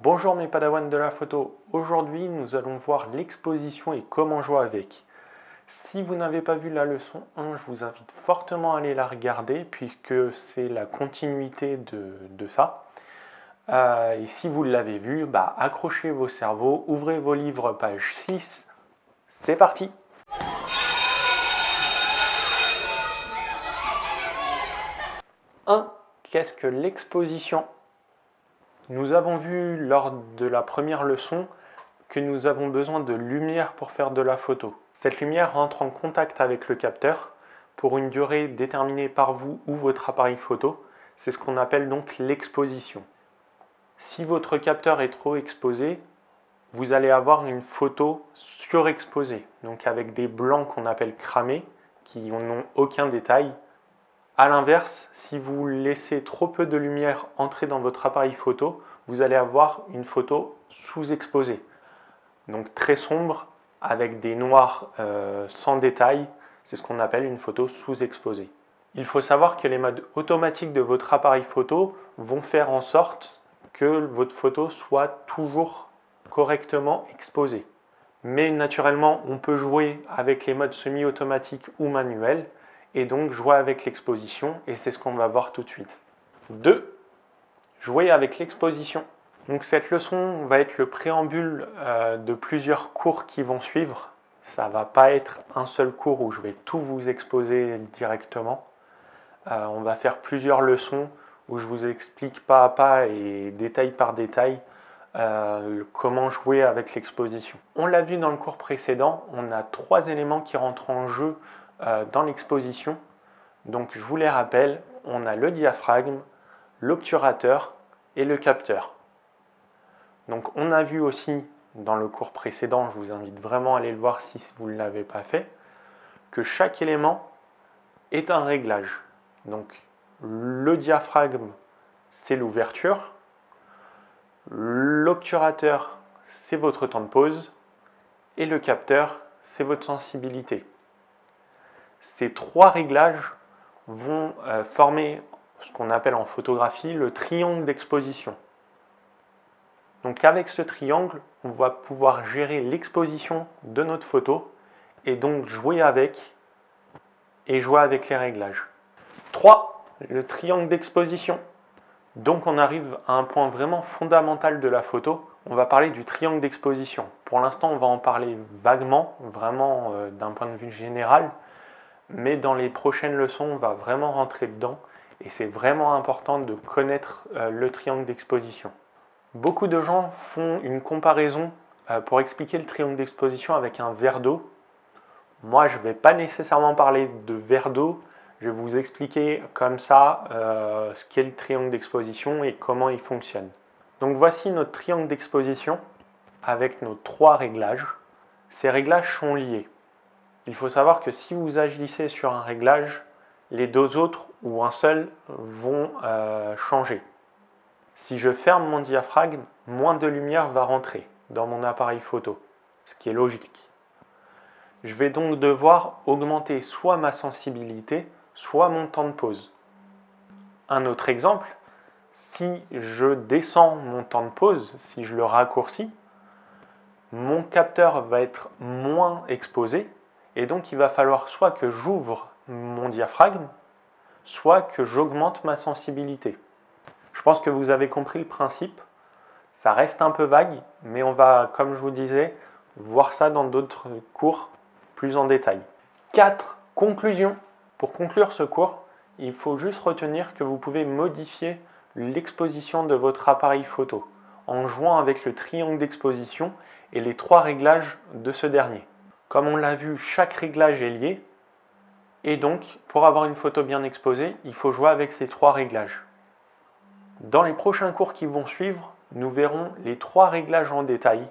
Bonjour mes padawans de la photo, aujourd'hui nous allons voir l'exposition et comment jouer avec. Si vous n'avez pas vu la leçon 1, je vous invite fortement à aller la regarder puisque c'est la continuité de ça. Et si vous l'avez vu, accrochez vos cerveaux, ouvrez vos livres page 6, c'est parti! 1. Qu'est-ce que l'exposition? Nous avons vu lors de la première leçon que nous avons besoin de lumière pour faire de la photo. Cette lumière rentre en contact avec le capteur pour une durée déterminée par vous ou votre appareil photo. C'est ce qu'on appelle donc l'exposition. Si votre capteur est trop exposé, vous allez avoir une photo surexposée, donc avec des blancs qu'on appelle cramés, qui n'ont aucun détail. A l'inverse, si vous laissez trop peu de lumière entrer dans votre appareil photo, vous allez avoir une photo sous-exposée. Donc très sombre, avec des noirs sans détail, c'est ce qu'on appelle une photo sous-exposée. Il faut savoir que les modes automatiques de votre appareil photo vont faire en sorte que votre photo soit toujours correctement exposée. Mais naturellement, on peut jouer avec les modes semi-automatiques ou manuels, et donc jouer avec l'exposition, et c'est ce qu'on va voir tout de suite. 2. Jouer avec l'exposition. Donc cette leçon va être le préambule de plusieurs cours qui vont suivre. Ça ne va pas être un seul cours où je vais tout vous exposer directement. On va faire plusieurs leçons où je vous explique pas à pas et détail par détail comment jouer avec l'exposition. On l'a vu dans le cours précédent, on a 3 éléments qui rentrent en jeu dans l'exposition. Donc je vous les rappelle, on a le diaphragme, l'obturateur et le capteur. Donc on a vu aussi dans le cours précédent, je vous invite vraiment à aller le voir si vous ne l'avez pas fait, que chaque élément est un réglage. Donc le diaphragme, c'est l'ouverture, l'obturateur, c'est votre temps de pause, et le capteur, c'est votre sensibilité. Ces 3 réglages vont former ce qu'on appelle en photographie le triangle d'exposition. Donc avec ce triangle, on va pouvoir gérer l'exposition de notre photo et donc jouer avec les réglages. 3. Le triangle d'exposition. Donc on arrive à un point vraiment fondamental de la photo. On va parler du triangle d'exposition. Pour l'instant, on va en parler vaguement, vraiment d'un point de vue général. Mais dans les prochaines leçons, on va vraiment rentrer dedans. Et c'est vraiment important de connaître le triangle d'exposition. Beaucoup de gens font une comparaison pour expliquer le triangle d'exposition avec un verre d'eau. Moi, je ne vais pas nécessairement parler de verre d'eau. Je vais vous expliquer comme ça ce qu'est le triangle d'exposition et comment il fonctionne. Donc voici notre triangle d'exposition avec nos 3 réglages. Ces réglages sont liés. Il faut savoir que si vous agissez sur un réglage, les 2 autres ou un seul vont changer. Si je ferme mon diaphragme, moins de lumière va rentrer dans mon appareil photo, ce qui est logique. Je vais donc devoir augmenter soit ma sensibilité, soit mon temps de pause. Un autre exemple, si je descends mon temps de pause, si je le raccourcis, mon capteur va être moins exposé et donc il va falloir soit que j'ouvre mon diaphragme, soit que j'augmente ma sensibilité. Je pense que vous avez compris le principe. Ça reste un peu vague, mais on va, comme je vous disais, voir ça dans d'autres cours plus en détail. 4. Conclusion. Pour conclure ce cours, il faut juste retenir que vous pouvez modifier l'exposition de votre appareil photo en jouant avec le triangle d'exposition et les 3 réglages de ce dernier. Comme on l'a vu, chaque réglage est lié et donc pour avoir une photo bien exposée, il faut jouer avec ces 3 réglages. Dans les prochains cours qui vont suivre, nous verrons les 3 réglages en détail,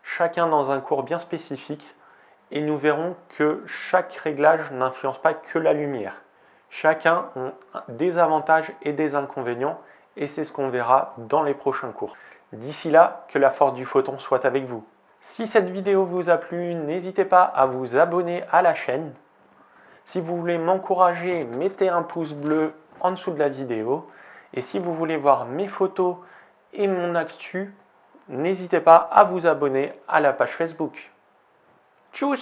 chacun dans un cours bien spécifique, et nous verrons que chaque réglage n'influence pas que la lumière. Chacun a des avantages et des inconvénients, et c'est ce qu'on verra dans les prochains cours. D'ici là, que la force du photon soit avec vous. Si cette vidéo vous a plu, n'hésitez pas à vous abonner à la chaîne. Si vous voulez m'encourager, mettez un pouce bleu en dessous de la vidéo. Et si vous voulez voir mes photos et mon actu, n'hésitez pas à vous abonner à la page Facebook. Tchuss!